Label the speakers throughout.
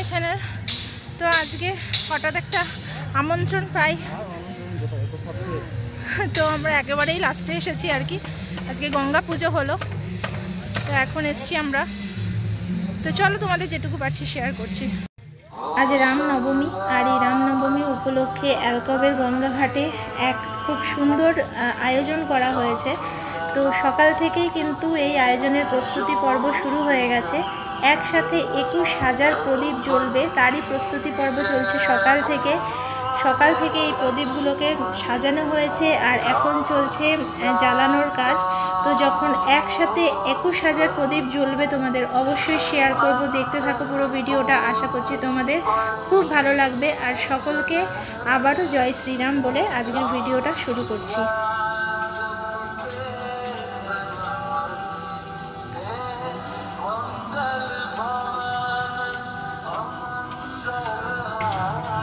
Speaker 1: My channel. তো আজকে হঠাৎ একটা আমন্ত্রণ পাই, তো আমরা একেবারেই লাস্টে এসেছি আর কি। আজকে গঙ্গা পুজো হলো, তো এখন এসছি আমরা। তো চলো তোমাদের যেটুকু পারছি শেয়ার করছি। আজ রামনবমী, আর এই রামনবমী উপলক্ষে অ্যালকবের গঙ্গাঘাটে এক খুব সুন্দর আয়োজন করা হয়েছে। তো সকাল থেকেই কিন্তু এই আয়োজনের প্রস্তুতি পর্ব শুরু হয়ে গেছে। একসাথে 21,000 প্রদীপ জ্বলবে, তারই প্রস্তুতি পর্ব চলছে সকাল থেকে এই প্রদীপগুলোকে সাজানো হয়েছে আর এখন চলছে জ্বালানোর কাজ। তো যখন একসাথে 21,000 প্রদীপ জ্বলবে তোমাদের অবশ্যই শেয়ার করব, দেখতে থাকো পুরো ভিডিওটা। আশা করছি তোমাদের খুব ভালো লাগবে। আর সকলকে আবারও জয় শ্রীরাম বলে আজকের ভিডিওটা শুরু করছি।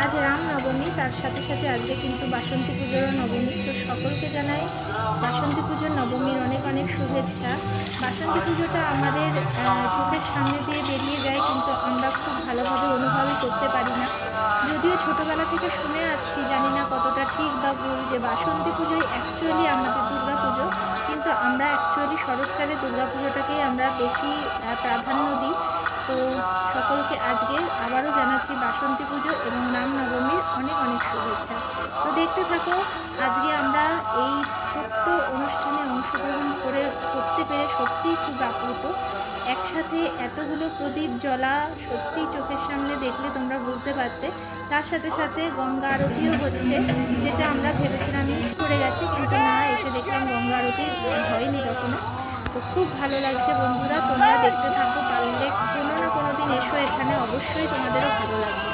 Speaker 1: আজ রামনবমী, তার সাথে সাথে আজকে কিন্তু বাসন্তী পুজোরও নবমী। তো সকলকে জানাই বাসন্তী পুজোর নবমীর অনেক অনেক শুভেচ্ছা। বাসন্তী পুজোটা আমাদের চোখের সামনে দিয়ে বেরিয়ে যায়, কিন্তু আমরা খুব ভালোভাবে অনুভবই করতে পারি না। যদিও ছোটোবেলা থেকে শুনে আসছি, জানি না কতটা ঠিক বা ভুল, যে বাসন্তী পুজোই অ্যাকচুয়ালি আমাদের দুর্গা পুজো, কিন্তু আমরা অ্যাকচুয়ালি শরৎকালে দুর্গা পুজোটাকেই আমরা বেশি প্রাধান্য দিই। তো সকলকে আজকে আবারও জানাচ্ছি বাসন্তী পুজো এবং রামনবমীর অনেক অনেক শুভেচ্ছা। তো দেখতে থাকো। আজকে আমরা এই ছোট্ট অনুষ্ঠানে অংশগ্রহণ করতে পেরে সত্যিই খুব আপ্লুত। একসাথে এতগুলো প্রদীপ জ্বলা সত্যিই চোখের সামনে দেখলে তোমরা বুঝতে পারতে। তার সাথে সাথে গঙ্গা আরতিও হচ্ছে, যেটা আমরা ভেবেছিলাম মিস করে গেছে, কিন্তু না, এসে দেখলাম গঙ্গা আরতি হয়নি তখনও। তো খুব ভালো লাগছে বন্ধুরা, তোমরা দেখতে থাকো। পারলে কোনো না কোনো দিন এসো এখানে, অবশ্যই তোমাদেরও ভালো লাগবে।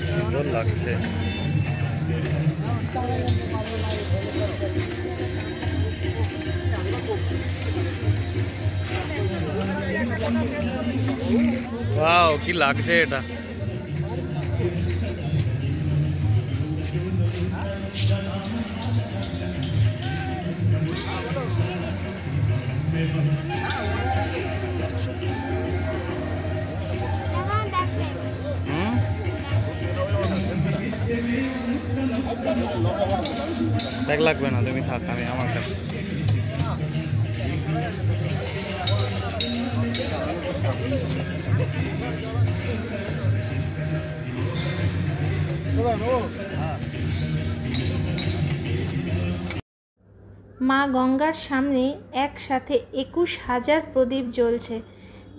Speaker 2: সুন্দর লাগছে। ওয়াও, কি লাগছে এটা। ব্যাগ লাগবে না, তুমি থাক, আমি আমার কাছে।
Speaker 1: মা গঙ্গার সামনে একসাথে 21,000 প্রদীপ জ্বলছে।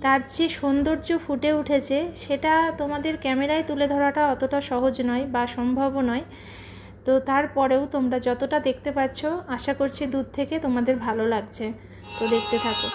Speaker 1: তার যে সৌন্দর্য ফুটে উঠেছে সেটা তোমাদের ক্যামেরায় তুলে ধরাটা অতটা সহজ নয় বা সম্ভবও নয়। তো তারপরেও তোমরা যতটা দেখতে পাচ্ছ আশা করছি দূর থেকে তোমাদের ভালো লাগছে। তো দেখতে থাকো।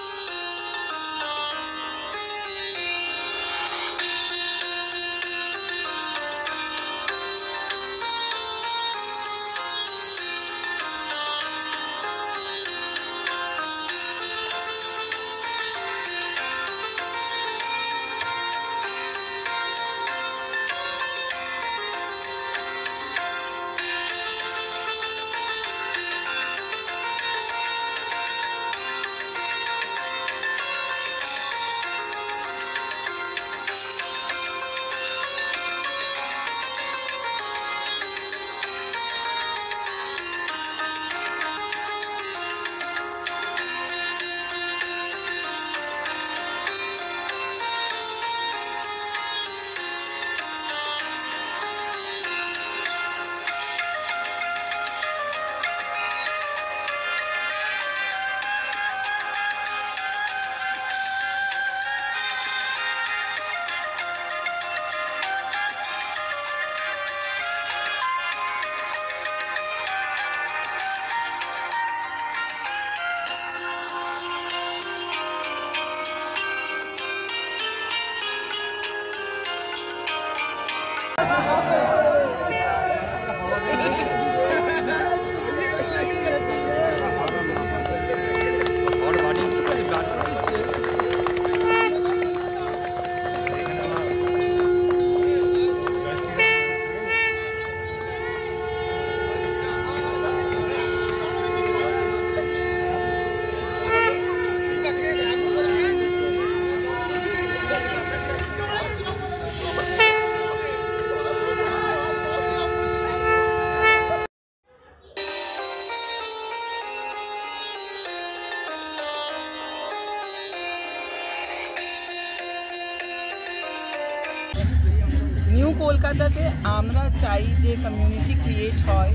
Speaker 3: নিউ কলকাতাতে আমরা চাই যে কমিউনিটি ক্রিয়েট হয়,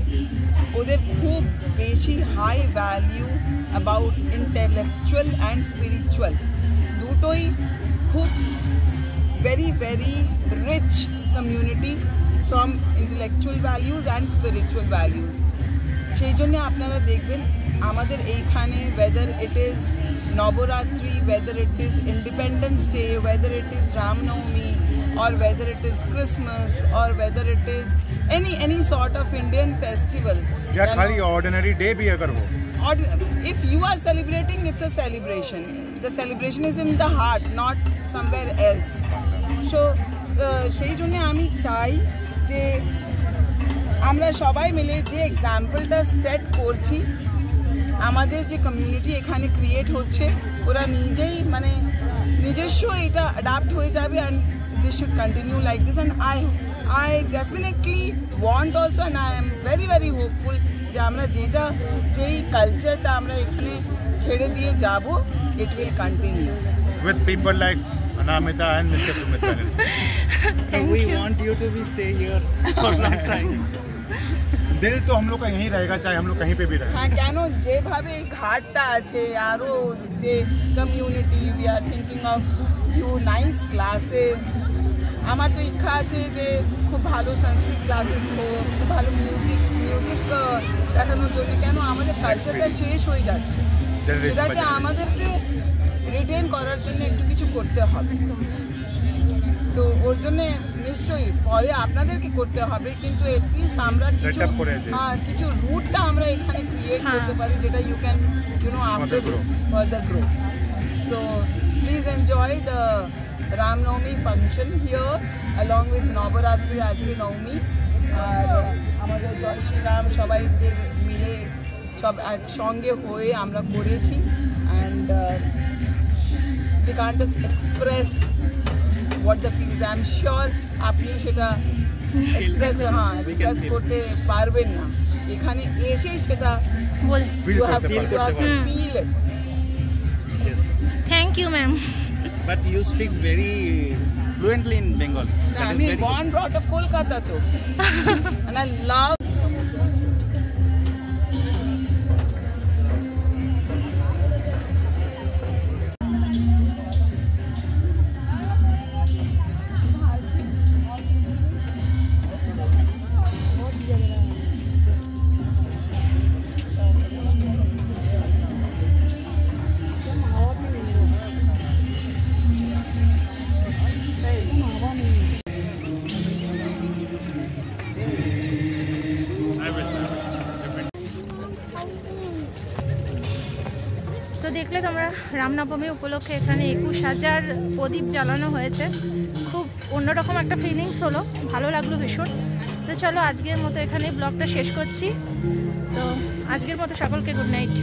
Speaker 3: ওদের খুব বেশি high value about intellectual and spiritual, দুটোই খুব very very rich community from intellectual values and spiritual values. সেই জন্য আপনারা দেখবেন আমাদের এইখানে whether it is Navaratri, whether it is Independence Day, whether it is Ram Navami, or whether it is Christmas, or whether it is any sort of Indian festival.
Speaker 4: या खाली ordinary day भी अगर हो,
Speaker 3: if you are celebrating, it's a celebration. The celebration is in the heart, not somewhere else. So সেই জন্য আমি চাই যে আমরা সবাই মিলে যে এক্সাম্পলটা সেট করছি, আমাদের যে কমিউনিটি এখানে ক্রিয়েট হচ্ছে ওরা নিজেই মানে নিজস্ব এটা অ্যাডাপ্ট হয়ে যাবে and this should continue like this. And I definitely want also and I am very very hopeful যে আমরা যেই কালচারটা আমরা এখানে ছেড়ে দিয়ে যাব, it will continue
Speaker 4: with people like Anamita and Mr. Sumitra.
Speaker 2: We want you to be stay here for long time.
Speaker 4: दिल तो हम लोग का यहीं रहेगा, चाहे हम लोग कहीं पे भी रहें।
Speaker 3: হ্যাঁ, কেন যেভাবে ঘাটটা আছে আরও যে community, we are thinking of few nice classes. আমার তো ইচ্ছা আছে যে খুব ভালো সংস্কৃত ক্লাসেস হোক, খুব ভালো মিউজিক শেখানোর জন্য। কেন আমাদের কালচারটা শেষ হয়ে যাচ্ছে, সেটাকে আমাদেরকে রিটেন করার জন্য একটু কিছু করতে হবে। তো ওর জন্য নিশ্চয়ই পরে আপনাদেরকে করতে হবে, কিন্তু এটলিস্ট আমরা কিছু রুটটা আমরা এখানে ক্রিয়েট করতে পারি যেটা you can after further grow. So please enjoy the Ram নবমী function here along with Navratri, আজকে নবমী। আর আমাদের জয় শ্রীরাম সবাইদের মিলে সব একসঙ্গে হয়ে আমরা করেছি। And we can't just express what the feels. I'm sure আপনি সেটা এক্সপ্রেস করতে পারবেন না, এখানে এসে সেটা you have to feel it.
Speaker 1: Thank you ma'am.
Speaker 2: But you speak very fluently in Bengali.
Speaker 3: I mean, born brought up Kolkata to, and I love
Speaker 1: দেখলে তোমরা রামনবমী উপলক্ষে এখানে 21,000 প্রদীপ জ্বালানো হয়েছে। খুব অন্যরকম একটা ফিলিংস হলো, ভালো লাগলো ভীষণ। তো চলো আজকের মতো এখানে ব্লগটা শেষ করছি। তো আজকের মতো সকলকে গুড নাইট।